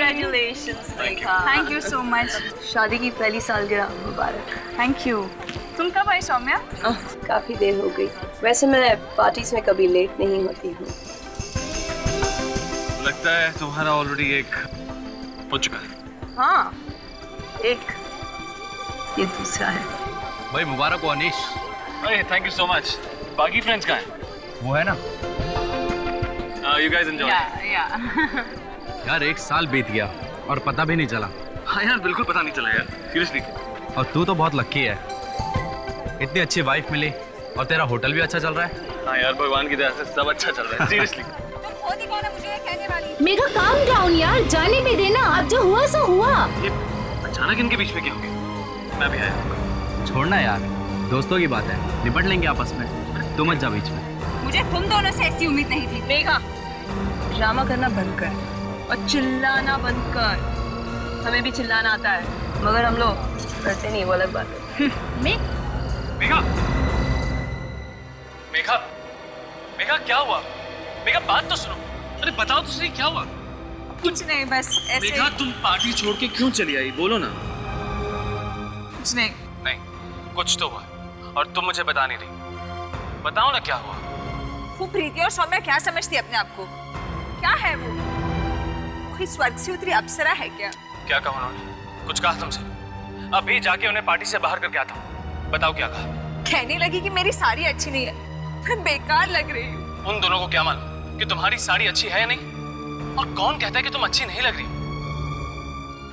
Congratulations, Megha. Thank you so much. शादी की पहली सालगिरह मुबारक। Thank you. तुम कब आई सौम्या? काफी देर हो गई। वैसे मैं पार्टीज में कभी लेट नहीं होती हूँ। लगता है तुम्हारा ऑलरेडी एक हो चुका है। हाँ, एक, ये दूसरा है। भाई मुबारक हो अनीश। भाई थैंक यू सो मच। बाकी फ्रेंड्स कहाँ हैं? वो है ना। You guys enjoy. यार 1 साल बीत गया और पता भी नहीं चला। हाँ यार बिल्कुल पता नहीं चला यार, सीरियसली। और तू तो बहुत लकी है, इतनी अच्छी वाइफ मिली और तेरा होटल भी अच्छा चल रहा है। हाँ यार भगवान की दया से सब अच्छा चल रहा है, सीरियसली। मेघा काम डाउन यार, जाने भी देना। अब जो हुआ सो हुआ। ये अचानक इनके बीच में क्या हो गया? मैं भी आया। छोड़ना यार, दोस्तों की बात है, निपट लेंगे आपस में, तू मत जा बीच में। मुझे तुम दोनों से ऐसी उम्मीद नहीं थी। मेघा, ड्रामा करना बंद कर और चिल्लाना बंद कर। हमें भी चिल्लाना आता है, मगर हम लोग करते नहीं, वो अलग बात है। मेघा, मेघा, मेघा क्या हुआ? मेघा बात तो सुनो। अरे बताओ तो सही क्या हुआ? कुछ नहीं, बस ऐसे। मेघा तुम पार्टी छोड़ के क्यों चली आई? बोलो ना। कुछ नहीं। नहीं, कुछ तो हुआ और तुम मुझे बता नहीं रही। बताओ ना क्या हुआ। वो प्रीति और सौम्या क्या समझती है अपने आप को? क्या है वो? कोई स्वर्ग से उतरी अप्सरा है क्या? क्या कहा उन्होंने? कुछ कहा तुमसे? अभी जाके उन्हें पार्टी से बाहर करके आता हूँ। बताओ क्या कहा? कहने लगी कि मेरी साड़ी अच्छी नहीं है, मैं बेकार लग रही हूँ। उन दोनों को क्या मालूम कि तुम्हारी साड़ी अच्छी है या नहीं? और कौन कहता है कि तुम अच्छी नहीं लग रही?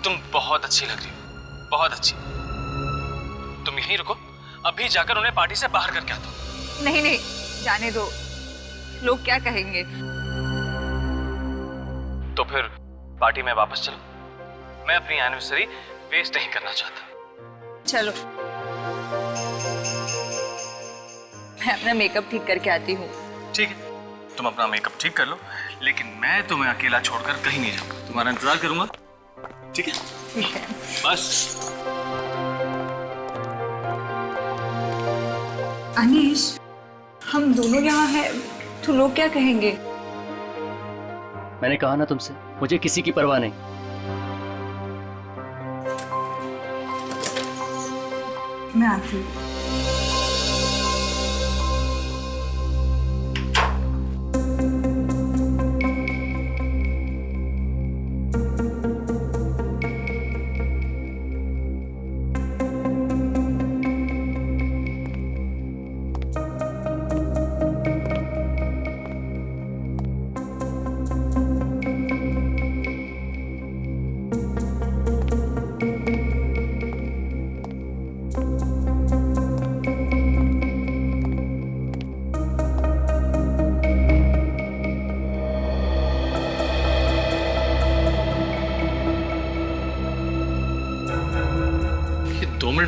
तुम बहुत अच्छी लग रही हो, बहुत अच्छी। तुम यहीं रुको, अभी जाकर उन्हें पार्टी से बाहर करके आता हूँ। नहीं नहीं, जाने दो, लोग क्या कहेंगे? तो फिर पार्टी में वापस चलो। मैं अपनी एनिवर्सरी वेस्ट नहीं करना चाहता। चलो, मैं अपना मेकअप ठीक करके आती हूँ। ठीक है, तुम अपना मेकअप ठीक कर लो, लेकिन मैं तुम्हें अकेला छोड़कर कहीं नहीं जाऊंगा। तुम्हारा इंतजार करूंगा, ठीक है? ठीक है। बस। अनीश, हम दोनों यहाँ हैं तो लोग क्या कहेंगे? मैंने कहा ना तुमसे, मुझे किसी की परवाह नहीं। मैं आती हूँ।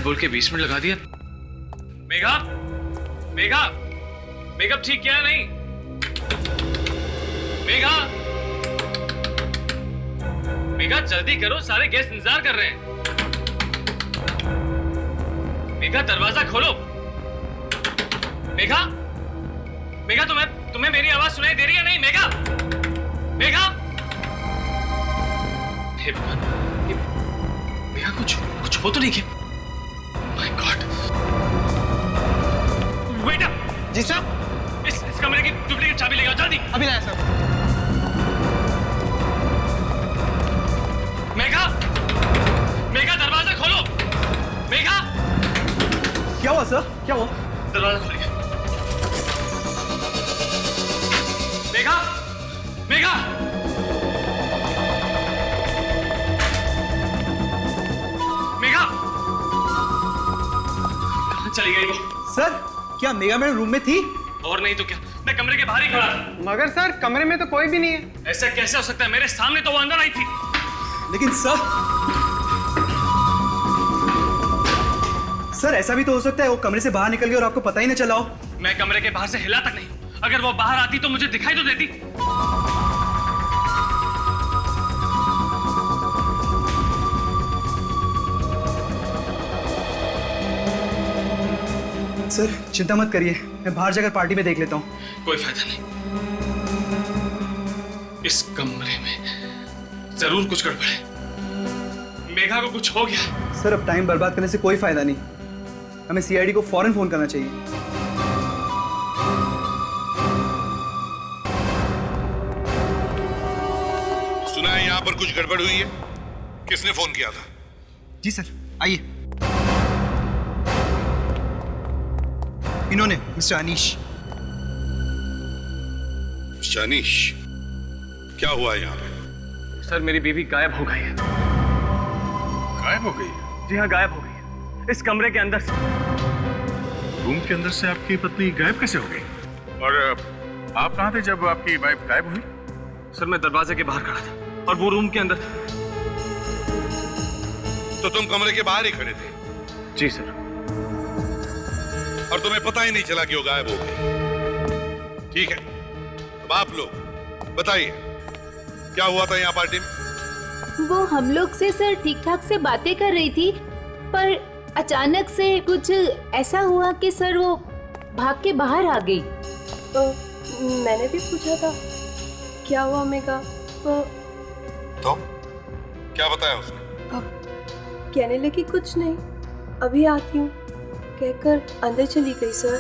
बोल के 20 मिनट लगा दिया। मेघा, मेघा, मेकअप ठीक किया नहीं? मेघा, मेघा जल्दी करो, सारे गेस्ट इंतजार कर रहे हैं। मेघा दरवाजा खोलो। मेघा, मेघा तुम्हें मेरी आवाज सुनाई दे रही है नहीं? मेघा, मेघा, हे भगवान, मेघा कुछ हो तो नहीं क्या? My God. Wait up. जी सर। इस कमरे की डुप्लीकेट चाबी लेगा, जल्दी। अभी लाया सर। मेघा, मेघा दरवाजा खोलो। मेघा, क्या हुआ सर? क्या हुआ? दरवाजा खोलिए। मेघा, मेघा, मेघा, कहाँ चली गई वो? सर, क्या मेघा मैडम रूम में थी? और नहीं तो क्या, मैं कमरे के बाहर ही खड़ा था। मगर सर, कमरे में तो कोई भी नहीं है। ऐसा कैसे हो सकता है? मेरे सामने तो वो अंदर आई थी। लेकिन सर ऐसा भी तो हो सकता है वो कमरे से बाहर निकल गई और आपको पता ही न चला हो। मैं कमरे के बाहर से हिला तक नहीं। अगर वो बाहर आती तो मुझे दिखाई तो देती। सर चिंता मत करिए, मैं बाहर जाकर पार्टी में देख लेता हूँ। कोई फायदा नहीं, इस कमरे में जरूर कुछ गड़बड़ है। मेघा को कुछ हो गया। सर अब टाइम बर्बाद करने से कोई फायदा नहीं, हमें सीआईडी को फौरन फोन करना चाहिए। सुना है यहाँ पर कुछ गड़बड़ हुई है, किसने फोन किया था? जी सर, आइए। इन्होंने, मिस्टर अनीश। शानिश, क्या हुआ यहाँ पे? सर मेरी बीवी गायब हो गई है। गायब हो गई है? जी हाँ, गायब हो गई है, इस कमरे के अंदर से। रूम के अंदर से आपकी पत्नी गायब कैसे हो गई? और आप कहाँ थे जब आपकी वाइफ गायब हुई? सर मैं दरवाजे के बाहर खड़ा था और वो रूम के अंदर था। तो तुम कमरे के बाहर ही खड़े थे? जी सर। और तुम्हें पता ही नहीं चला कि वो गायब हो गई? ठीक है, अब आप लोग बताइए क्या हुआ था यहाँ पार्टी में? वो हम लोग से सर ठीक ठाक से बातें कर रही थी, पर अचानक से कुछ ऐसा हुआ कि सर वो भाग के बाहर आ गई। मैंने भी पूछा था क्या हुआ मेघा, तो क्या बताया उसने? कहने लगी कुछ नहीं, अभी आती हूँ कहकर अंदर चली गई सर।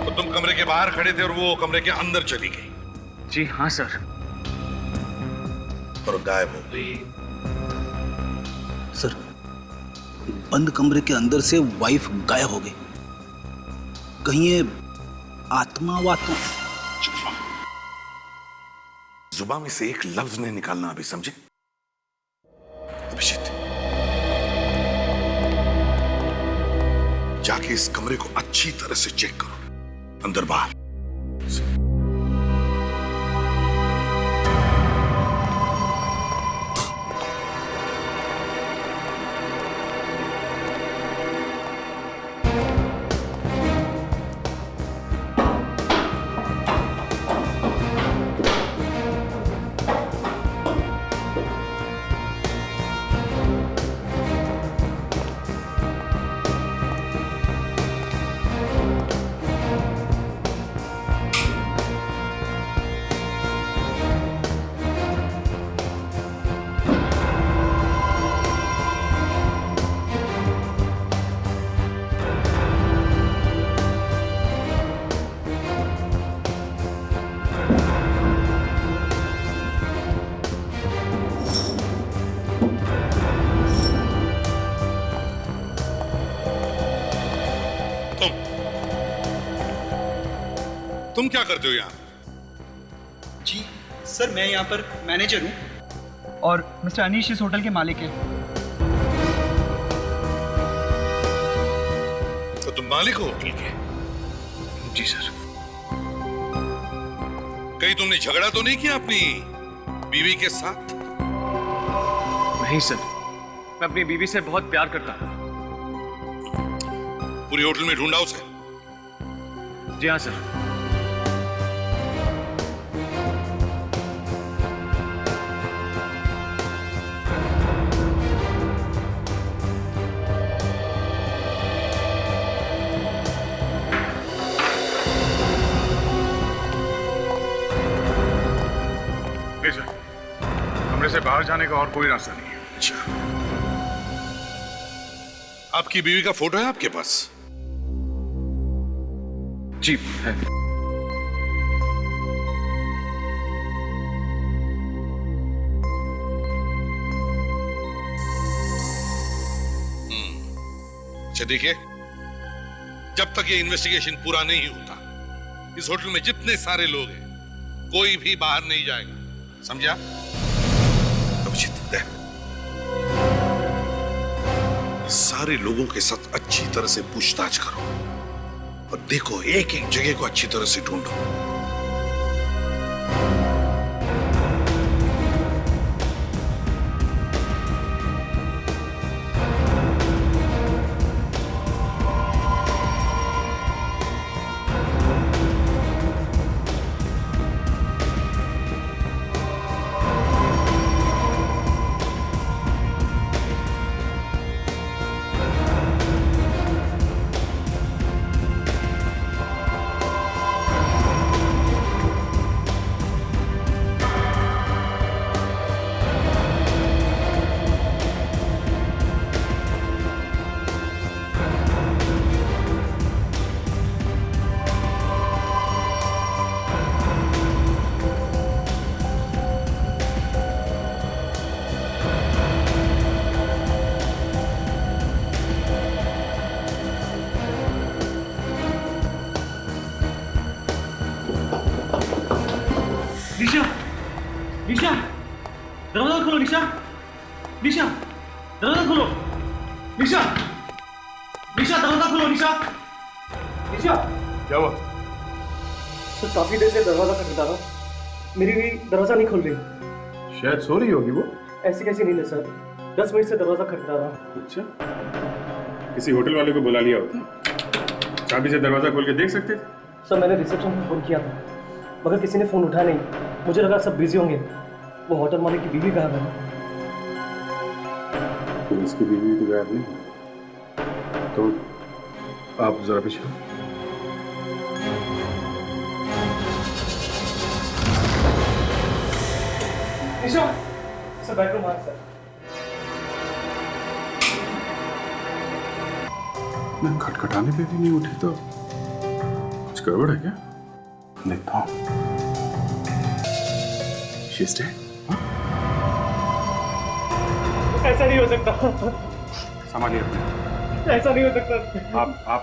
तो तुम कमरे के बाहर खड़े थे और वो कमरे के अंदर चली गई? जी हाँ सर। और गायब हो गई? सर बंद कमरे के अंदर से वाइफ गायब हो गई, कहीं ये आत्मा वात्मा? जुबान में से एक लफ्ज नहीं निकालना अभी, समझे? अभिजीत, जाके इस कमरे को अच्छी तरह से चेक करो, अंदर बाहर। तुम क्या करते हो यहाँ? जी सर, मैं यहाँ पर मैनेजर हूँ और मिस्टर अनीश इस होटल के मालिक हैं। तो तुम मालिक हो होटल के? जी सर। कहीं तुमने झगड़ा तो नहीं किया अपनी बीवी के साथ? नहीं सर, मैं अपनी बीवी से बहुत प्यार करता हूँ। पूरी होटल में ढूंढा उसे? जी हाँ सर। कमरे से बाहर जाने का और कोई रास्ता नहीं है। अच्छा, आपकी बीवी का फोटो है आपके पास? जी है। अच्छा देखिए, जब तक ये इन्वेस्टिगेशन पूरा नहीं होता, इस होटल में जितने सारे लोग हैं कोई भी बाहर नहीं जाएगा, समझा? अभिजीत, सारे लोगों के साथ अच्छी तरह से पूछताछ करो और देखो एक एक जगह को अच्छी तरह से ढूंढो। दरवाजा खोलो निशा, निशा दरवाजा खोलो, निशा, निशा दरवाजा खोलो, निशा, निशा। क्या हुआ? सर काफी देर से दरवाजा खटखटा रहा हूँ, मेरी भी दरवाजा नहीं खुल रही। शायद सो रही होगी वो। ऐसी कैसी नींद है सर, 10 मिनट से दरवाजा खटखटा रहा हूँ। अच्छा, किसी होटल वाले को बुला लिया होता, चाबी से दरवाजा खोल के देख सकते थे। सर मैंने रिसेप्शन पे फोन किया था, मगर किसी ने फोन उठाया नहीं। मुझे लगा सब बिजी होंगे। वो होटल मालिक की बीवी गायब है। तो इसकी बीवी तो गायब नहीं, तो आप जरा पीछे। निशा, सर बेडरूम आ सर। मैं खटखटाने पे भी नहीं उठी तो कुछ गड़बड़ है क्या? देखता हूँ। She's dead? ऐसा नहीं हो सकता, संभालिए अपने। ऐसा नहीं हो सकता। आप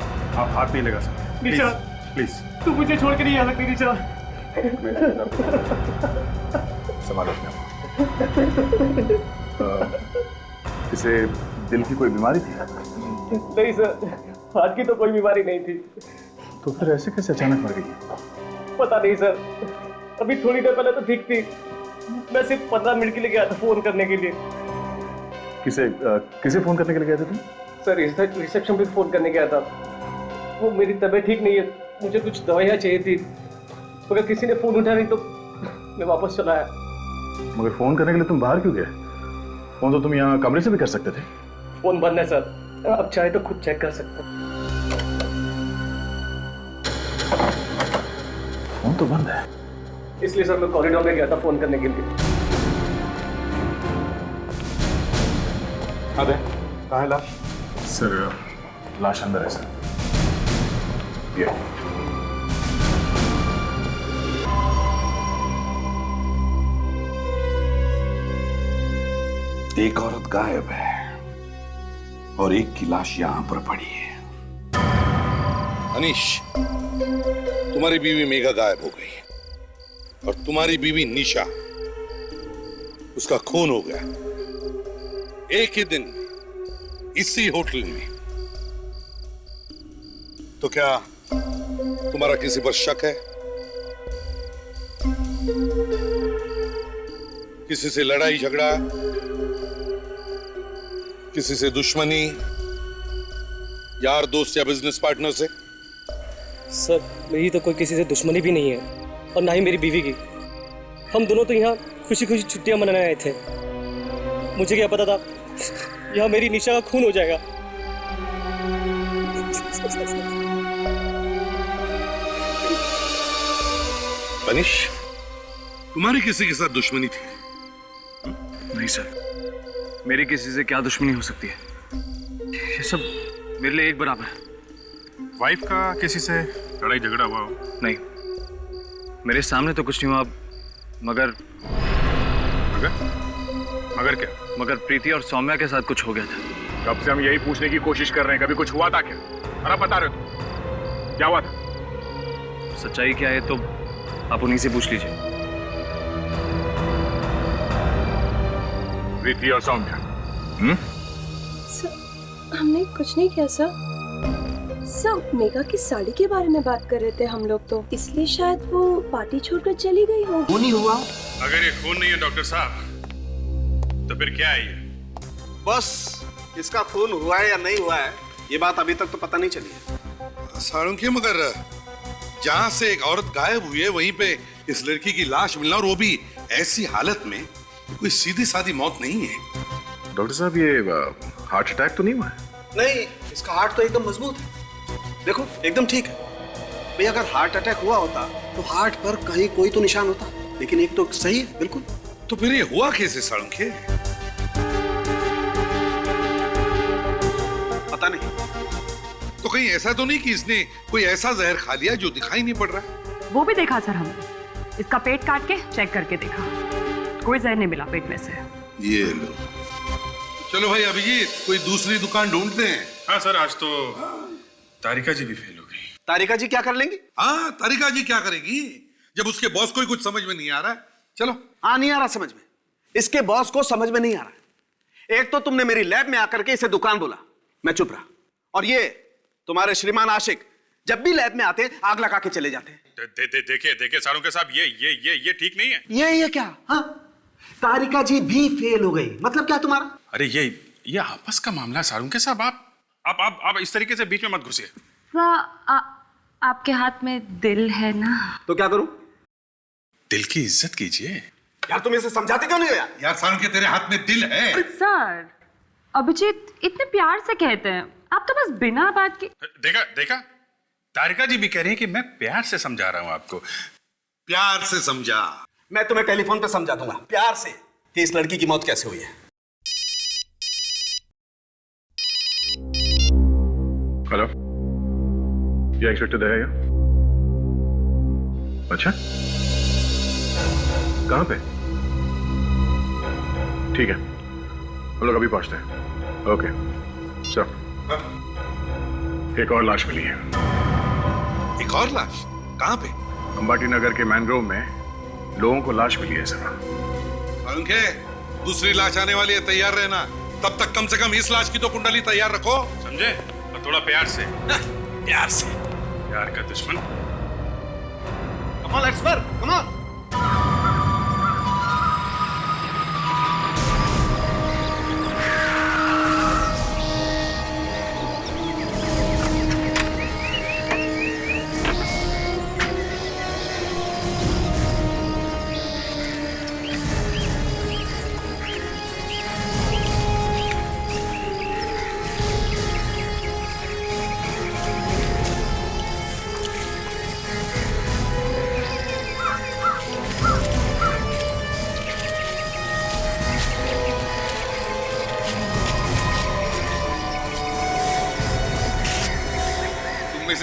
हाथ नहीं लगा सकते। निशा, प्लीज तू मुझे छोड़ के नहीं आ सकती निशा। संभालो अपने आप। इसे दिल की कोई बीमारी थी? नहीं सर, हार्ट की तो कोई बीमारी नहीं थी। तो फिर ऐसे कैसे अचानक मर गई? पता नहीं सर, अभी थोड़ी देर पहले तो ठीक थी। मैं सिर्फ 15 मिनट के लिए गया था फोन करने के लिए। किसे फोन करने के लिए गए थे तुम? सर रिसेप्शन पे फोन करने गया था। वो मेरी तबीयत ठीक नहीं है, मुझे कुछ दवाइयाँ चाहिए थी, मगर किसी ने फोन उठाया नहीं तो मैं वापस चला आया। मगर फोन करने के लिए तुम बाहर क्यों गए? फोन तो तुम यहाँ कमरे से भी कर सकते थे। फोन बंद है सर, आप चाहे तो खुद चेक कर सकते हैं। फोन तो बंद है। इसलिए सर मैं कॉरिडोर में गया था फोन करने के लिए। अरे कहाँ है लाश? सर लाश अंदर है सर। ये एक औरत गायब है और एक की लाश यहां पर पड़ी है। अनीश, तुम्हारी बीवी मेघा गायब हो गई और तुम्हारी बीवी निशा, उसका खून हो गया एक ही दिन इसी होटल में। तो क्या तुम्हारा किसी पर शक है? किसी से लड़ाई झगड़ा, किसी से दुश्मनी, यार दोस्त या बिजनेस पार्टनर से? सर मेरी तो कोई किसी से दुश्मनी भी नहीं है, और ना ही मेरी बीवी की। हम दोनों तो यहाँ खुशी खुशी छुट्टियां मनाने आए थे। मुझे क्या पता था यहाँ मेरी निशा का खून हो जाएगा। अनीश, तुम्हारी किसी के साथ दुश्मनी थी? नहीं सर, मेरी किसी से क्या दुश्मनी हो सकती है? ये सब मेरे लिए एक बराबर है। वाइफ का किसी से लड़ाई झगड़ा हुआ हो? नहीं, मेरे सामने तो कुछ नहीं हुआ, मगर मगर क्या? मगर प्रीति और सौम्या के साथ कुछ हो गया था। कब से हम यही पूछने की कोशिश कर रहे हैं, कभी कुछ हुआ था क्या? और आप बता रहे हो क्या हुआ था? सच्चाई क्या है तो आप उन्हीं से पूछ लीजिए। प्रीति और सौम्या? सर हमने कुछ नहीं किया सर, मेघा की साड़ी के बारे में बात कर रहे थे हम लोग, तो इसलिए शायद वो पार्टी छोड़कर चली गई हो। वो नहीं हुआ। अगर ये खून नहीं है डॉक्टर साहब, तो फिर क्या है ये? बस इसका खून हुआ है या नहीं हुआ है, ये बात अभी तक तो पता नहीं चली है। साळुंखे, मगर जहां से एक औरत गायब हुई है वहीं पे इस लड़की की लाश मिलना, और वो भी ऐसी हालत में, कोई सीधी सादी मौत नहीं है। डॉक्टर साहब ये हार्ट अटैक तो नहीं हुआ है? नहीं, इसका हार्ट तो एकदम मजबूत है, देखो एकदम ठीक है। भाई अगर हार्ट अटैक हुआ होता तो हार्ट पर कहीं कोई तो निशान होता, लेकिन एक तो सही है बिल्कुल। तो फिर ये हुआ कैसे साळुंखे? पता नहीं। तो कहीं ऐसा तो नहीं कि इसने कोई ऐसा जहर खा लिया जो दिखाई नहीं पड़ रहा है? वो भी देखा सर हमने, इसका पेट काट के चेक करके देखा, कोई जहर नहीं मिला पेट में से। ये लो। चलो भाई अभिजीत, कोई दूसरी दुकान ढूंढते हैं। हाँ सर, आज तो तारिका जी भी फेल हो गई। तारिका जी क्या कर लेंगी? हाँ, तारिका जी क्या करेगी जब उसके बॉस को ही कुछ समझ में नहीं आ रहा है। चलो। हाँ, नहीं आ रहा समझ में, इसके बॉस को समझ में नहीं आ रहा। एक तो तुमने मेरी लैब में आकर के इसे दुकान बोला, मैं चुप रहा, और ये तुम्हारे श्रीमान आशिक जब भी लैब में आते आग लगा के चले जाते। देखिए सारुंके साहब, ये ठीक नहीं है। ये क्या? हाँ, तारिका जी भी फेल हो गई, मतलब क्या तुम्हारा? अरे ये आपस का मामला सारुंके साहब, आप इस तरीके से बीच में मत घुसिए। आपके हाथ में दिल है ना? तो क्या करूं? दिल की इज्जत कीजिए। यार तुम इसे समझाते क्यों नहीं हो यार? यार सारुंके, तेरे हाथ में दिल है। सर, अभिजीत इतने प्यार से कहते हैं, आप तो बस बिना बात के। देखा तारिका जी भी कह रही है कि मैं प्यार से समझा रहा हूं आपको। प्यार से समझा? मैं तुम्हें टेलीफोन पे समझा दूंगा प्यार से कि इस लड़की की मौत कैसे हुई है। हेलो, ये इंस्पेक्टर दया? अच्छा, कहां पे? ठीक है, हम लोग अभी पहुंचते हैं। Okay sir. एक और लाश मिली है। एक और लाश? कहां पे? अंबाटी नगर के मैनग्रोव में लोगों को लाश मिली है सर। सारुंके, दूसरी लाश आने वाली है, तैयार रहना। तब तक कम से कम इस लाश की तो कुंडली तैयार रखो, समझे? और थोड़ा प्यार से। प्यार से? प्यार का दुश्मन। Come on, let's work. Come on.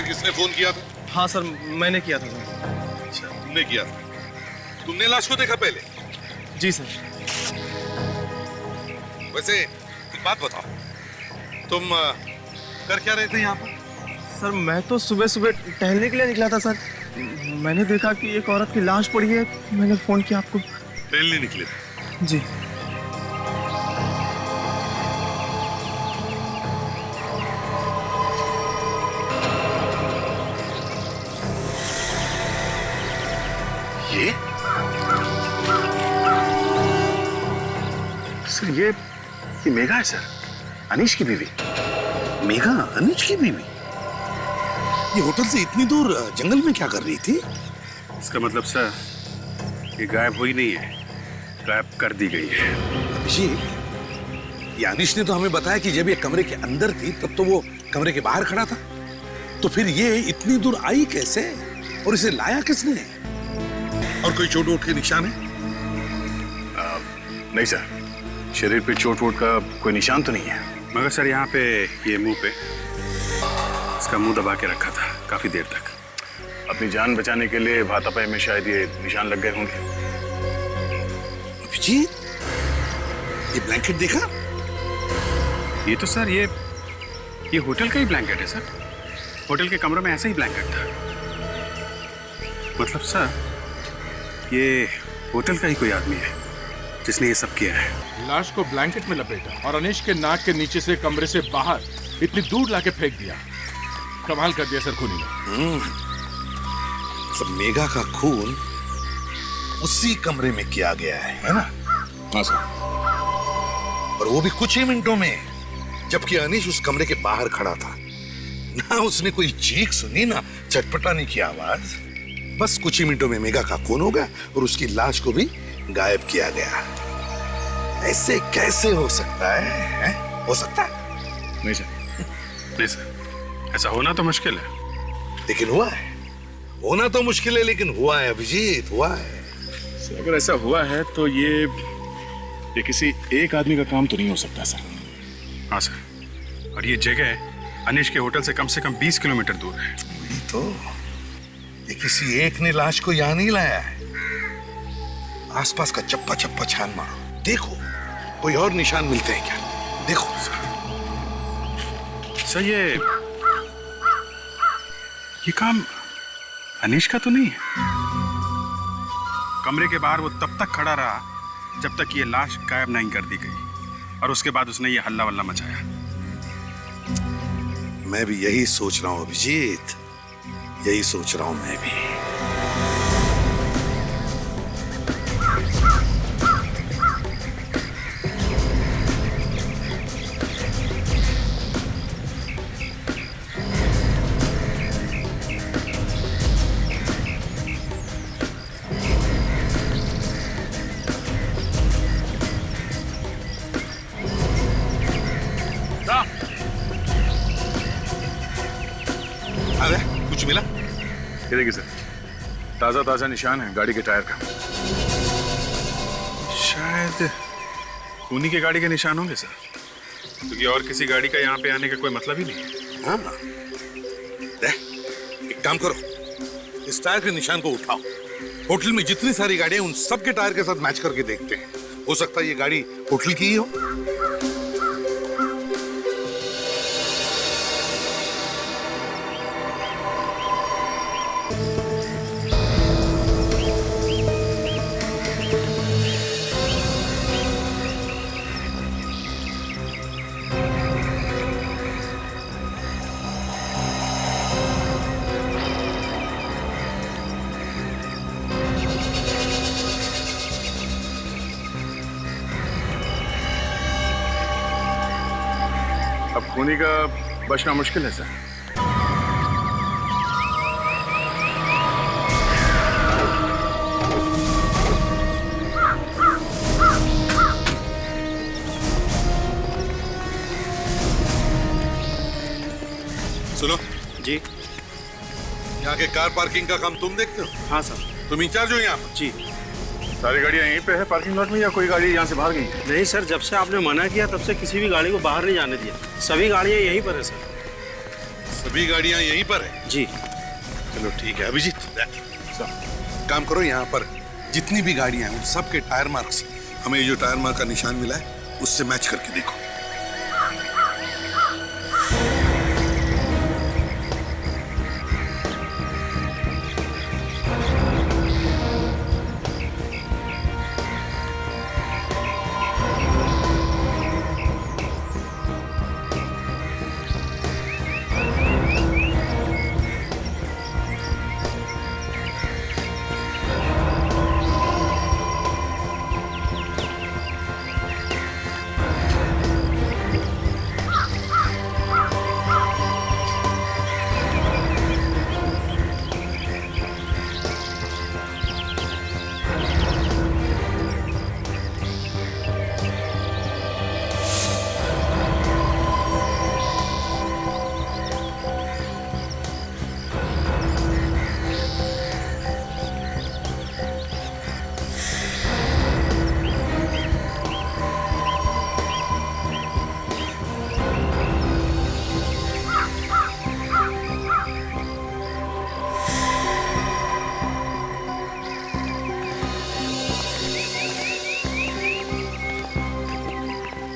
किसने फोन किया था? हाँ सर, मैंने किया था सर। अच्छा, तुमने किया था। तुमने लाश को देखा पहले? जी सर। वैसे एक बात बताओ, तुम कर क्या रहे थे यहाँ पर? सर मैं तो सुबह सुबह टहलने के लिए निकला था सर। मैंने देखा कि एक औरत की लाश पड़ी है, मैंने फोन किया आपको। टहलने निकले थे? जी। ये सर, ये मेघा है सर, अनीश की बीवी। मेघा अनीश की बीवी? ये होटल से इतनी दूर जंगल में क्या कर रही थी? इसका मतलब सर, ये गायब हुई नहीं है, गायब कर दी गई है। अभिजीत, ये अनीश ने तो हमें बताया कि जब ये कमरे के अंदर थी तब तो वो कमरे के बाहर खड़ा था, तो फिर ये इतनी दूर आई कैसे और इसे लाया किसने? और कोई चोट वोट के निशान है? नहीं सर, शरीर पे चोट वोट का कोई निशान तो नहीं है, मगर सर यहाँ पे ये मुंह पे इसका मुंह दबा के रखा था काफी देर तक। अपनी जान बचाने के लिए भातापाई में शायद ये निशान लग गए होंगे। अभिजीत, ये ब्लैंकेट देखा? ये तो सर ये होटल का ही ब्लैंकेट है सर। होटल के कमरे में ऐसा ही ब्लैंकेट था। मतलब सर, ये होटल का ही कोई आदमी है जिसने ये सब किया है। लाश को ब्लैंकेट में लपेटा और अनीश के नाक के नीचे से कमरे से बाहर इतनी दूर लाके फेंक दिया। कमाल कर दिया सर खूनी ने। सब मेघा का खून उसी कमरे में किया गया है ना? हाँ सर। और वो भी कुछ ही मिनटों में, जबकि अनीश उस कमरे के बाहर खड़ा था। ना उसने कोई चीख सुनी, ना चटपटाने की आवाज। बस कुछ ही मिनटों में मेघा का खून हो गया और उसकी लाश को भी गायब किया गया। ऐसे कैसे हो सकता है? हो सकता है? नहीं सर, नहीं सर, ऐसा होना तो मुश्किल है। लेकिन हुआ है। होना तो मुश्किल है लेकिन हुआ है अभिजीत, हुआ है। सर, अगर ऐसा हुआ है तो ये किसी एक आदमी का काम तो नहीं हो सकता सर। हाँ सर, और ये जगह अनीश के होटल से कम 20 किलोमीटर दूर है। वही तो, ये किसी एक ने लाश को यहाँ नहीं लाया है। आसपास का चप्पा चप्पा छान मारो, देखो कोई और निशान मिलते हैं क्या? देखो सर, ये काम अनीश का तो नहीं है। कमरे के बाहर वो तब तक खड़ा रहा जब तक ये लाश गायब नहीं कर दी गई और उसके बाद उसने ये हल्ला वल्ला मचाया। मैं भी यही सोच रहा हूं अभिजीत, यही सोच रहा हूं मैं भी। अरे कुछ मिला? ये देखिए सर, ताजा ताजा निशान है गाड़ी के टायर का। शायद खूनी की गाड़ी के निशान होंगे सर, क्योंकि और किसी गाड़ी का यहाँ पे आने का कोई मतलब ही नहीं है। हाँ, एक काम करो, इस टायर के निशान को उठाओ, होटल में जितनी सारी गाड़ियां उन सब के टायर के साथ मैच करके देखते हैं। हो सकता है ये गाड़ी होटल की ही हो। अब खूनी का बचना मुश्किल है सर। सुनो जी। यहाँ के कार पार्किंग का काम तुम देखते हो? हाँ सर। तुम इंचार्ज हो यहाँ पर? जी। सारी गाड़ियाँ यहीं पे है पार्किंग लॉट में, या कोई गाड़ी यहाँ से बाहर गई? नहीं सर, जब से आपने मना किया तब से किसी भी गाड़ी को बाहर नहीं जाने दिया। सभी गाड़ियाँ यहीं पर है सर। सभी गाड़ियाँ यहीं पर है? जी। चलो ठीक है अभिजीत, काम करो, यहाँ पर जितनी भी गाड़ियाँ हैं उन सब के टायर मार्क्स, हमें जो टायर मार्क का निशान मिला है उससे मैच करके देखो।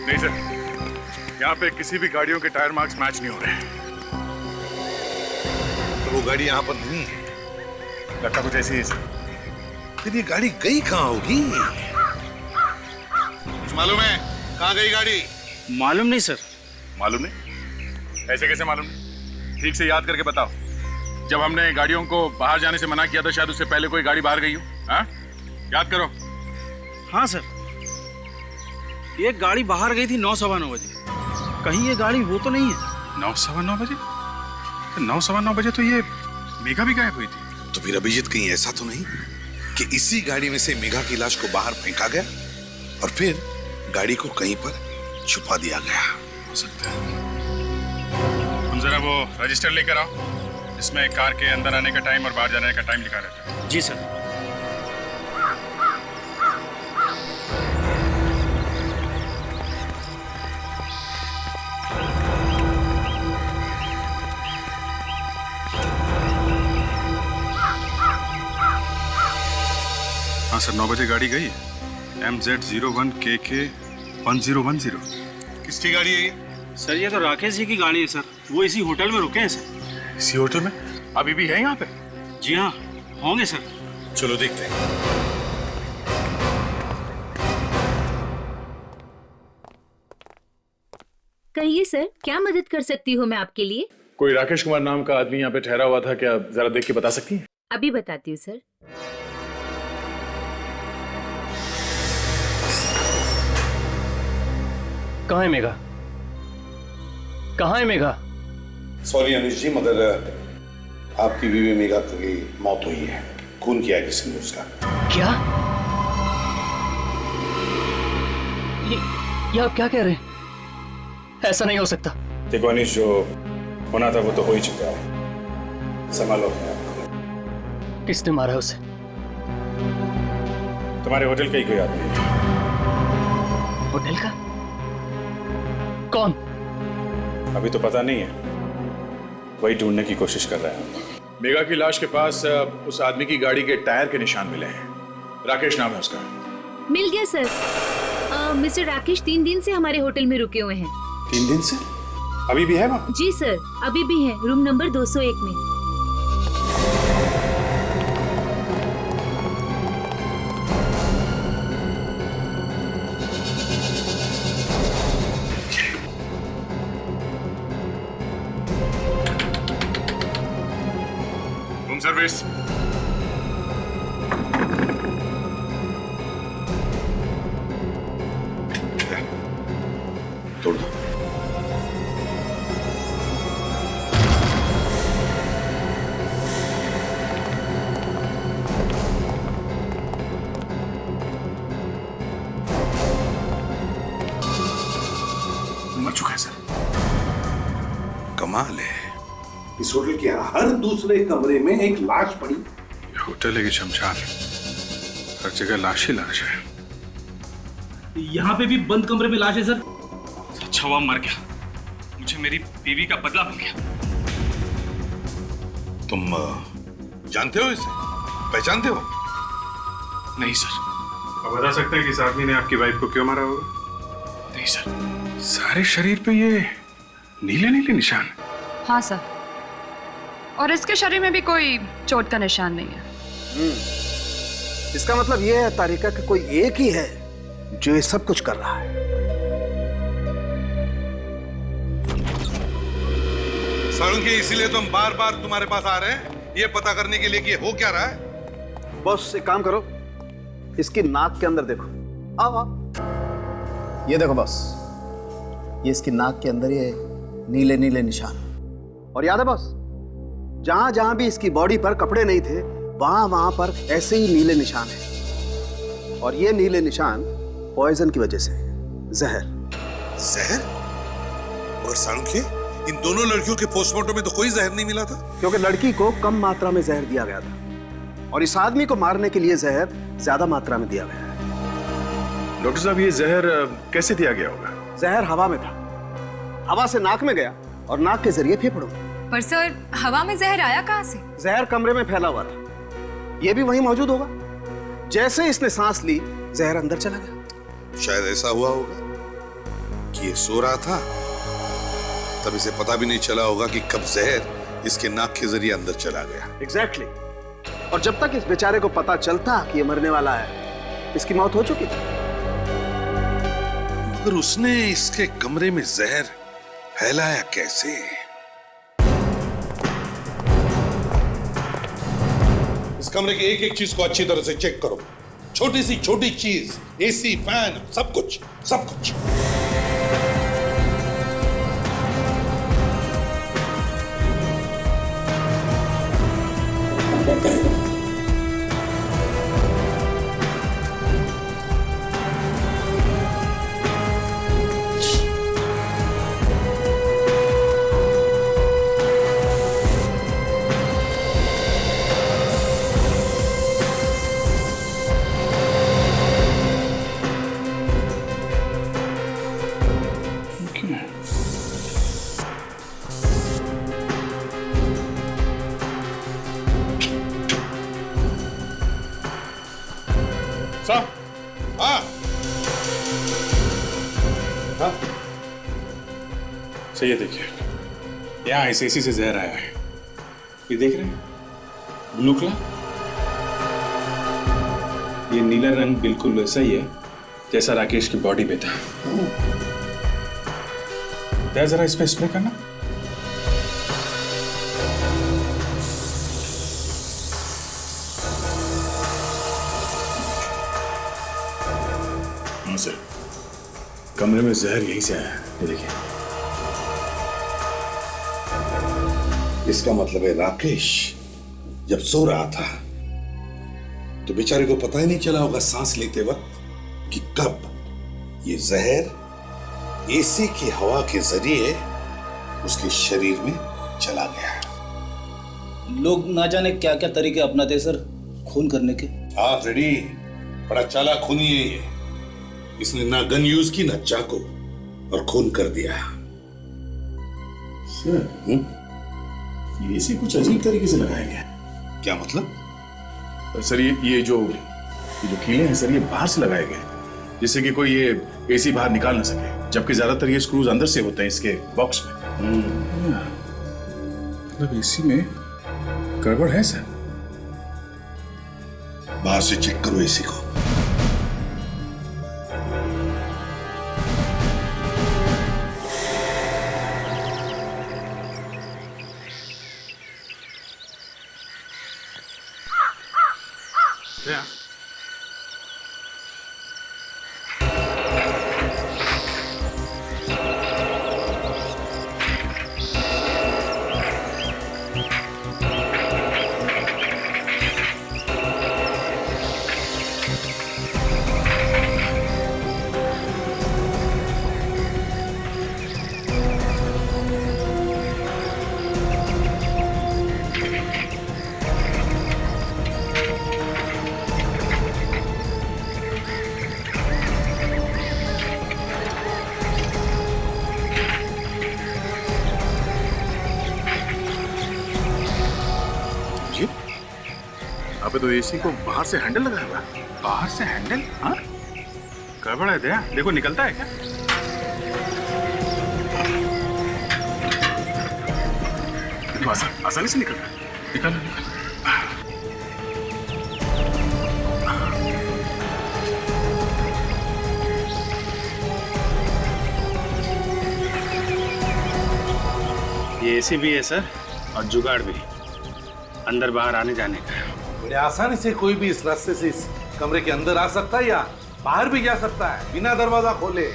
नहीं सर, यहाँ पे किसी भी गाड़ियों के टायर मार्क्स मैच नहीं हो रहे। तो वो गाड़ी यहाँ पर नहीं है? लगता कुछ ऐसी है सर। फिर ये गाड़ी गई कहाँ होगी? कुछ मालूम है कहाँ गई गाड़ी? मालूम नहीं सर। मालूम नहीं? ऐसे कैसे मालूम नहीं? ठीक से याद करके बताओ। जब हमने गाड़ियों को बाहर जाने से मना किया था, शायद उससे पहले कोई गाड़ी बाहर गई हो। हाँ, याद करो। हाँ सर, एक गाड़ी बाहर गई थी 9:15 बजे। कहीं ये गाड़ी वो तो नहीं है? 9:15 बजे? 9:15 बजे तो ये मेघा भी गायब हुई थी। तो फिर अभिजीत कहीं ऐसा तो नहीं कि इसी गाड़ी में से मेघा की लाश को बाहर फेंका गया और फिर गाड़ी को कहीं पर छुपा दिया गया? हो सकता है। तुम जरा वो रजिस्टर लेकर आओ, इसमें कार के अंदर आने का टाइम और बाहर जाने का टाइम लिखा रहता है। जी सर। हाँ सर, 9 बजे गाड़ी गई है। MZ01KK 1010। किसकी गाड़ी है ये? सर ये तो राकेश जी की गाड़ी है सर। वो इसी होटल में रुके हैं सर। इसी होटल में? अभी भी है यहाँ पे? जी हाँ, होंगे सर। चलो देखते हैं। कहिए सर, क्या मदद कर सकती हूँ मैं आपके लिए? कोई राकेश कुमार नाम का आदमी यहाँ पे ठहरा हुआ था क्या? जरा देख के बता सकती हैं? अभी बताती हूँ सर। कहाँ है मेघा? कहाँ है मेघा? सॉरी अनिश जी, मगर आपकी बीवी मेघा की मौत हुई है। खून किया है किसी ने उसका। क्या? ये आप क्या कह रहे हैं? ऐसा नहीं हो सकता। देखो अनिश, जो होना था वो तो हो ही चुका है। संभालो अपने आप को। किसने मारा उसे? तुम्हारे होटल का ही कोई आदमी है। होटल का? कौन? अभी तो पता नहीं है, वही ढूंढने की कोशिश कर रहे हैं। मेघा की लाश के पास उस आदमी की गाड़ी के टायर के निशान मिले हैं। राकेश नाम है उसका। मिल गया सर। मिस्टर राकेश 3 दिन से हमारे होटल में रुके हुए हैं। 3 दिन से? अभी भी है वहाँ? जी सर, अभी भी हैं, रूम नंबर 201 में। Room service. तोड़ दो। मर चुका है सर। कमाल है, इस होटल के हर दूसरे कमरे में एक लाश पड़ी। होटल है कि शमशान? हर जगह लाश ही लाश है। यहाँ पे भी बंद कमरे में लाश है सर। अच्छा हुआ मर गया, मुझे मेरी बीवी का बदला मिल गया। तुम जानते हो इसे? पहचानते हो? नहीं सर। अब बता सकते हैं कि इस आदमी ने आपकी वाइफ को क्यों मारा होगा? नहीं सर। सारे शरीर पे ये नीले नीले निशान। हाँ सर, और इसके शरीर में भी कोई चोट का निशान नहीं है। इसका मतलब ये है तारिका कि कोई एक ही है जो ये सब कुछ कर रहा है। सालुंकी, इसीलिए तो हम बार बार तुम्हारे पास आ रहे हैं, ये पता करने के लिए कि हो क्या रहा है। बॉस एक काम करो, इसकी नाक के अंदर देखो। आओ आओ, ये देखो बॉस, ये इसकी नाक के अंदर ये नीले नीले निशान। और याद है बॉस, जहां जहां भी इसकी बॉडी पर कपड़े नहीं थे वहां वहां पर ऐसे ही नीले निशान हैं। और ये नीले निशान पॉइजन की वजह से, जहर। जहर? और सालुंकी, इन दोनों लड़कियों के पोस्टमार्टम में तो कोई जहर नहीं मिला था। क्योंकि लड़की को कम मात्रा में जहर दिया गया था और इस आदमी को मारने के लिए जहर ज्यादा मात्रा में दिया गया है। डॉक्टर साहब, ये जहर कैसे दिया गया होगा? जहर हवा में था, हवा से नाक में गया और नाक के जरिए फेफड़ों में। पर सर, हवा में जहर आया कहाँ से? जहर कमरे में फैला हुआ था, ये भी वहीं मौजूद होगा। जैसे इसने सांस ली, जहर अंदर चला गया। शायद ऐसा हुआ होगा कि ये सो रहा था, तब इसे पता भी नहीं चला होगा कि कब जहर इसके नाक के जरिए अंदर चला गया। एग्जैक्टली। और जब तक इस बेचारे को पता चलता कि ये मरने वाला है, इसकी मौत हो चुकी थी। मगर उसने इसके कमरे में जहर फैलाया कैसे? इस कमरे की एक एक चीज को अच्छी तरह से चेक करो, छोटी सी छोटी चीज, एसी, फैन, सब कुछ सब कुछ। सही है, देखिए यहाँ इस एसी से जहर आया है। ये देख रहे हैं, ब्लू कलर, ये नीला रंग बिल्कुल वैसा ही है जैसा राकेश की बॉडी पे था। दया जरा इस पे स्प्रे करना। हाँ सर, कमरे में जहर यहीं से आया है, ये देखिए। इसका मतलब है राकेश जब सो रहा था तो बेचारे को पता ही नहीं चला होगा सांस लेते वक्त कि कब ये जहर एसी की हवा के जरिए उसके शरीर में चला गया। लोग ना जाने क्या क्या तरीके अपनाते सर खून करने के। हाँ फ्रेडी, बड़ा चालाक खूनी है ये। इसने ना गन यूज की ना चाकू, और खून कर दिया। सर ये एसी कुछ अजीब तरीके से लगाया गया। क्या मतलब? सर ये जो कीले हैं सर, ये बाहर से लगाए गए जिससे कि कोई ये एसी बाहर निकाल ना सके, जबकि ज्यादातर ये स्क्रूज अंदर से होते हैं इसके बॉक्स में। मतलब एसी में गड़बड़ है सर। बाहर से चेक करो एसी को। Yeah. यहाँ पे तो एसी को बाहर से हैंडल लगा हुआ है। बाहर से हैंडल? हाँ, गड़बड़ है दया। देखो निकलता है क्या? देखो आसानी से निकलता है। निकालो निकालो। ये एसी भी है सर, और जुगाड़ भी, अंदर बाहर आने जाने का। बड़े आसानी से कोई भी इस रास्ते से इस कमरे के अंदर आ सकता है या बाहर भी जा सकता है बिना दरवाजा खोले।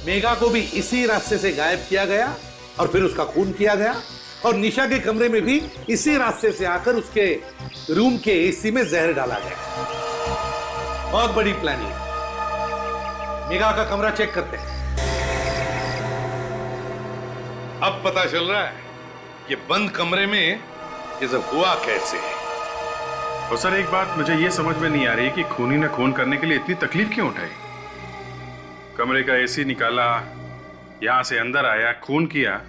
मेघा को भी इसी रास्ते से गायब किया गया और फिर उसका खून किया गया, और निशा के कमरे में भी इसी रास्ते से आकर उसके रूम के एसी में जहर डाला गया। बहुत बड़ी प्लानिंग। मेघा का कमरा चेक करते हैं। अब पता चल रहा है कि बंद कमरे में ये सब हुआ कैसे। और सर एक बात मुझे ये समझ में नहीं आ रही कि खूनी ने खून करने के लिए इतनी तकलीफ क्यों उठाई। कमरे का एसी निकाला, यहां से अंदर आया, खून किया,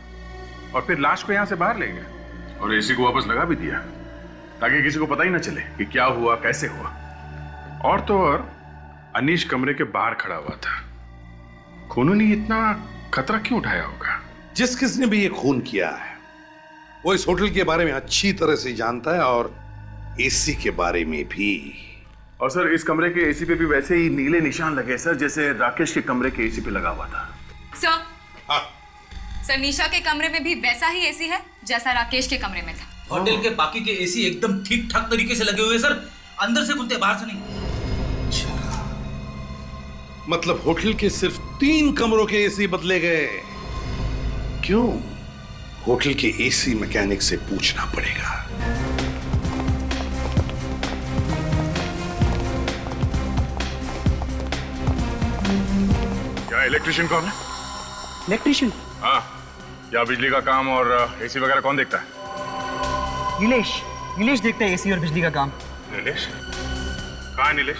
और फिर लाश को यहां से बाहर ले गया और एसी को वापस लगा भी दिया ताकि किसी को पता ही ना चले कि क्या हुआ, कैसे हुआ। और तो और अनीश कमरे के बाहर खड़ा हुआ था। खूनों ने इतना खतरा क्यों उठाया होगा? जिस किसने भी ये खून किया है वो इस होटल के बारे में अच्छी तरह से जानता है, और एसी के बारे में भी। और सर इस कमरे के एसी पे भी वैसे ही नीले निशान लगे सर, जैसे राकेश के कमरे के एसी पे लगा हुआ था। सर, सर निशा के कमरे में भी वैसा ही एसी है जैसा राकेश के कमरे में था। होटल के बाकी के एसी एकदम ठीक ठाक तरीके से लगे हुए सर, अंदर से खुलते बाहर से नहीं। अच्छा, मतलब होटल के सिर्फ 3 कमरों के एसी बदले गए। क्यों? होटल के एसी मैकेनिक से पूछना पड़ेगा। क्या इलेक्ट्रिशियन कौन है? इलेक्ट्रिशियन? हाँ, या बिजली का काम और एसी वगैरह कौन देखता है? नीलेश देखता है एसी और बिजली का काम। नीलेश? कहाँ है नीलेश?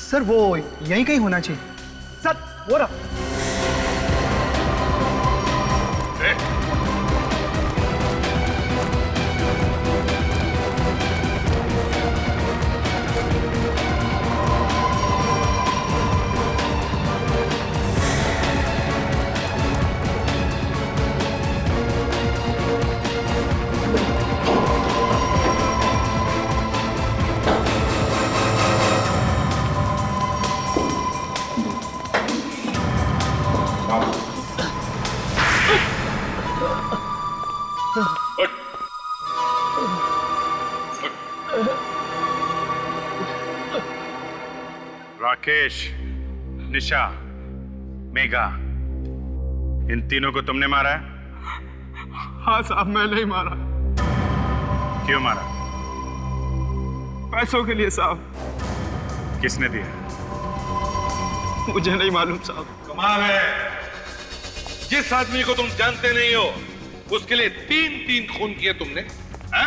सर वो यहीं कहीं होना चाहिए। सर वो रहा। राकेश, निशा, मेघा, इन तीनों को तुमने मारा है? हाँ साहब, मैं नहीं मारा। क्यों मारा? पैसों के लिए साहब। किसने दिया? मुझे नहीं मालूम साहब। कमाल है, जिस आदमी को तुम जानते नहीं हो उसके लिए 3-3 खून किए तुमने। हा?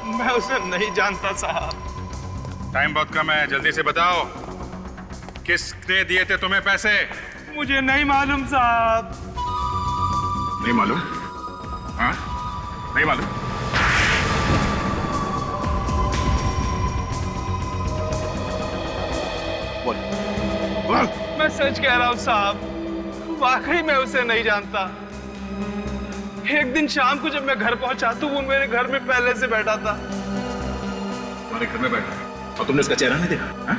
मैं उसे नहीं जानता साहब। टाइम बहुत कम है, जल्दी से बताओ, किसने दिए थे तुम्हें पैसे? मुझे नहीं मालूम साहब। नहीं मालूम? हाँ? नहीं मालूम? बोल। बोल। मैं सच कह रहा हूँ साहब, वाकई मैं उसे नहीं जानता। एक दिन शाम को जब मैं घर पहुंचा तो वो मेरे घर में पहले से बैठा था। तुम्हारे घर में बैठा और तुमने उसका चेहरा नहीं देखा? हाँ?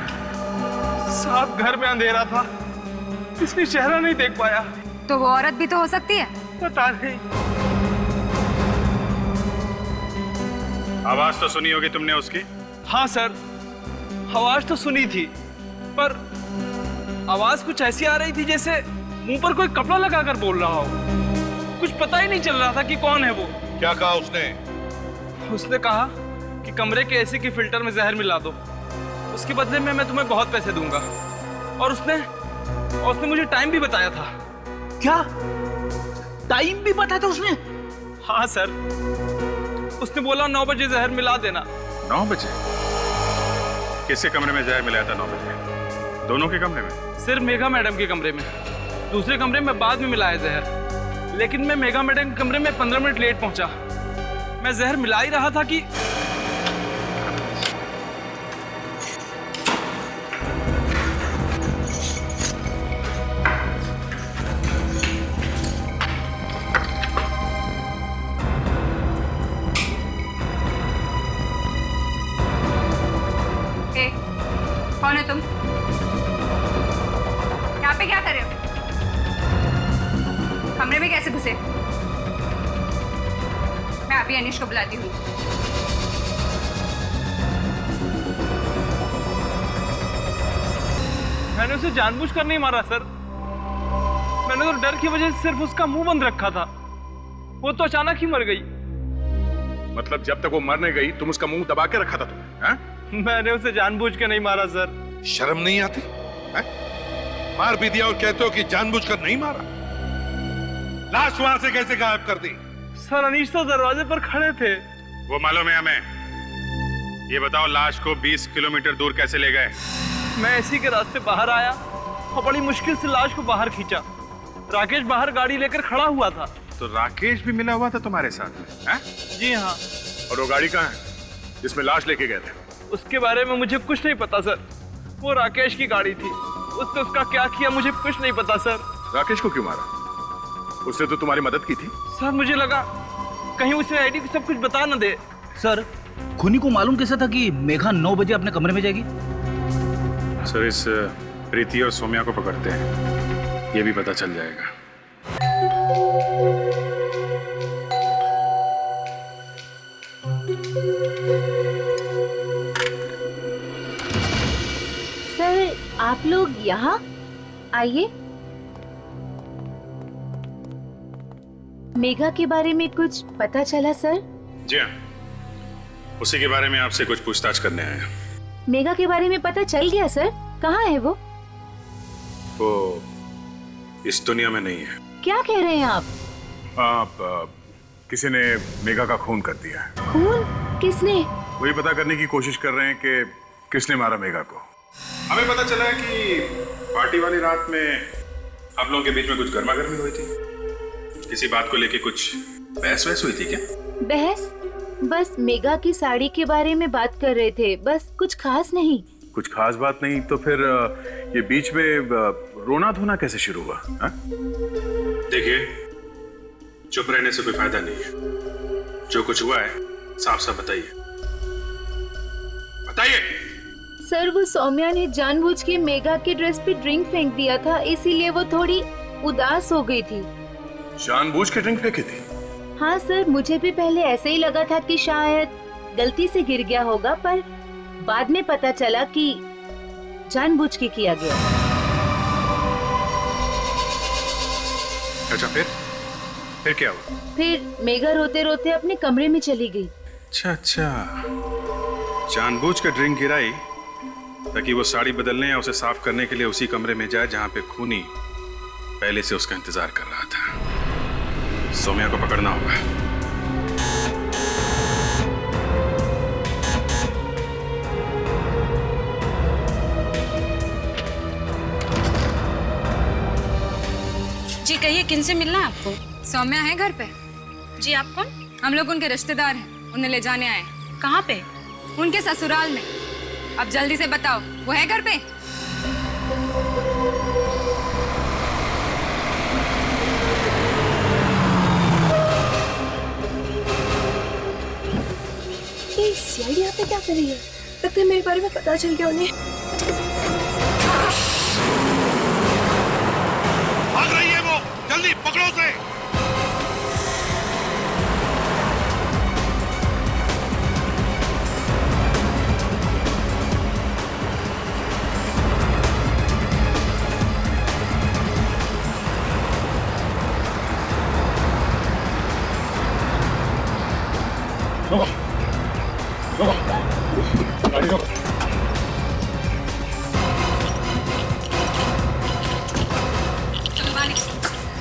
साहब घर में अंधेरा था, इसलिए चेहरा नहीं देख पाया। तो वो औरत भी तो हो सकती है। पता नहीं। आवाज तो सुनी होगी तुमने उसकी? हाँ सर, आवाज तो सुनी थी, पर आवाज कुछ ऐसी आ रही थी जैसे मुंह पर कोई कपड़ा लगाकर बोल रहा हो। कुछ पता ही नहीं चल रहा था कि कौन है वो। क्या कहा उसने? उसने कहा कि कमरे के एसी की फिल्टर में जहर मिला दो, उसके बदले में मैं तुम्हें बहुत पैसे दूंगा। और उसने मुझे टाइम भी बताया था। क्या टाइम भी बताया था उसने? हाँ सर, उसने बोला 9 बजे जहर मिला देना। 9 बजे? किसके कमरे में जहर मिलाया था 9 बजे? दोनों के कमरे में? सिर्फ मेघा मैडम के कमरे में, दूसरे कमरे में बाद में मिलाया जहर। लेकिन मैं मेघा मैडम के कमरे में 15 मिनट लेट पहुंचा। मैं जहर मिला ही रहा था कि कौन है तुम? यहाँ पे क्या कर रहे हो? कमरे में कैसे घुसे? मैं अभी अनीश को बुलाती हूँ। मैंने उसे जानबूझकर नहीं मारा सर। मैंने तो डर की वजह से सिर्फ उसका मुंह बंद रखा था। वो तो अचानक ही मर गई। मतलब जब तक वो मरने गई तुम उसका मुंह दबा के रखा था तुमने? हाँ? मैंने उसे जानबूझ के नहीं मारा सर। शर्म नहीं आती? है? मार भी दिया और कहते हो कि जानबूझकर नहीं मारा। लाश वहां से कैसे गायब कर दी? सर अनीश तो दरवाजे पर खड़े थे। वो मालूम है हमें। ये बताओ लाश को 20 किलोमीटर दूर कैसे ले गए? मैं इसी के रास्ते बाहर आया और बड़ी मुश्किल से लाश को बाहर खींचा। राकेश बाहर गाड़ी लेकर खड़ा हुआ था। तो राकेश भी मिला हुआ था तुम्हारे साथ में? है? जी हाँ। और वो गाड़ी कहाँ है जिसमें लाश लेके गए थे? उसके बारे में मुझे कुछ नहीं पता सर। वो राकेश की गाड़ी थी। उसने उसका क्या किया मुझे कुछ नहीं पता सर। राकेश को क्यों मारा? उसने तो तुम्हारी मदद की थी। सर मुझे लगा कहीं उसे आईडी को सब कुछ बता न दे। सर खूनी को मालूम कैसा था कि मेघा 9 बजे अपने कमरे में जाएगी? सर इस प्रीति और सोम्या को पकड़ते हैं, ये भी पता चल जाएगा। सर आप लोग यहाँ आइए। मेघा के बारे में कुछ पता चला सर? जी हाँ, उसी के बारे में आपसे कुछ पूछताछ करने आए हैं। मेघा के बारे में पता चल गया सर? कहाँ है वो? वो इस दुनिया में नहीं है। क्या कह रहे हैं आप? किसी ने मेघा का खून कर दिया है। खून? किसने? वही पता करने की कोशिश कर रहे हैं कि किसने मारा मेघा को। हमें पता चला है कि पार्टी वाली रात में आप लोगों के बीच में कुछ गर्मागर्मी हुई थी। किसी बात को लेके कुछ बहस वहस हुई थी क्या? बहस? बस मेघा की साड़ी के बारे में बात कर रहे थे, बस कुछ खास नहीं। कुछ खास बात नहीं तो फिर ये बीच में रोना धोना कैसे शुरू हुआ? देखिए, चुप रहने से कोई फायदा नहीं है। जो कुछ हुआ है साफ साफ बताइए, बताइए। सर वो सौम्या ने जानबूझ के मेघा के ड्रेस पे ड्रिंक फेंक दिया था, इसीलिए वो थोड़ी उदास हो गई थी। जानबूझ के ड्रिंक फेंकी थी? हाँ सर, मुझे भी पहले ऐसे ही लगा था कि शायद गलती से गिर गया होगा, पर बाद में पता चला कि जानबूझ के किया गया। अच्छा फिर क्या हुआ? फिर मेघा रोते रोते अपने कमरे में चली गई। अच्छा, जानबूझ कर ड्रिंक गिराई ताकि वो साड़ी बदलने या उसे साफ करने के लिए उसी कमरे में जाए जहां पे खूनी पहले से उसका इंतजार कर रहा था। सौम्या को पकड़ना होगा। जी कहिए, किनसे मिलना है आपको? सौम्या है घर पे? जी आप कौन? हम लोग उनके रिश्तेदार हैं, उन्हें ले जाने आए। कहाँ पे? उनके ससुराल में। अब जल्दी से बताओ, वो है घर पे? ये सीआईडी यहाँ पे क्या कर रही है? लगता है मेरे बारे में पता चल गया उन्हें। भाग रही है वो, जल्दी पकड़ो उसे। गाड़ी रोको।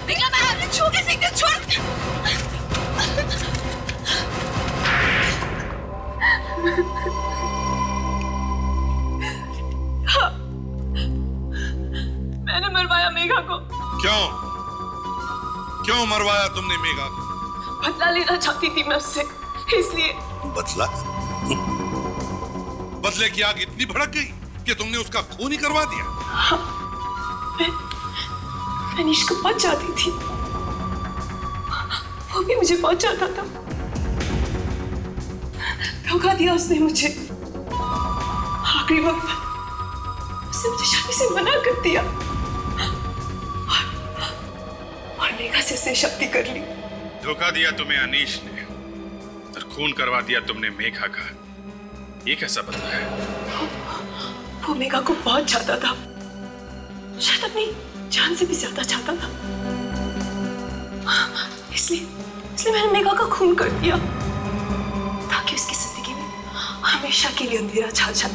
निकलो बाहर, छू के सीधे छोड़। मैंने मरवाया मेघा को। क्यों मरवाया तुमने मेघा को? बदला लेना चाहती थी मैं उससे, इसलिए। बदला? बदले की आग इतनी भड़क गई कि तुमने उसका खून ही करवा दिया? हाँ, मैं अनीश को बहुत चाहती थी, वो भी मुझे बहुत चाहता था। धोखा दिया उसने मुझे। आखिरी वक्त उसने मुझे शादी से मना कर दिया और मेघा से उसने शादी कर ली। धोखा दिया तुम्हें अनीश ने और खून करवा दिया तुमने मेघा का। ये कैसा बदला है? वो मेघा को बहुत चाहता था, शायद अपनी जान से भी ज्यादा चाहता था। इसलिए मैंने मेघा का खून कर दिया ताकि उसकी जिंदगी में हमेशा के लिए अंधेरा छा जाए।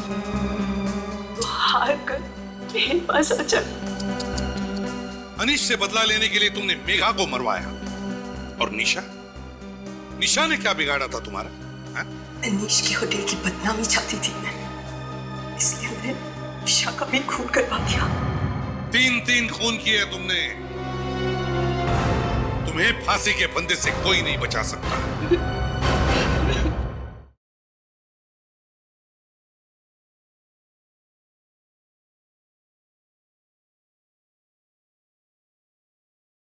वो हार कर मेरे पास आ जाए। अनीश से बदला लेने के लिए तुमने मेघा को मरवाया। और निशा ने क्या बिगाड़ा था तुम्हारा? अनीश की होटल की बदनामी चाहती थी मैं, इसलिए मैंने निशा का भी खून करवा दिया। 3 खून किए तुमने। तुम्हें फांसी के फंदे से कोई नहीं बचा सकता।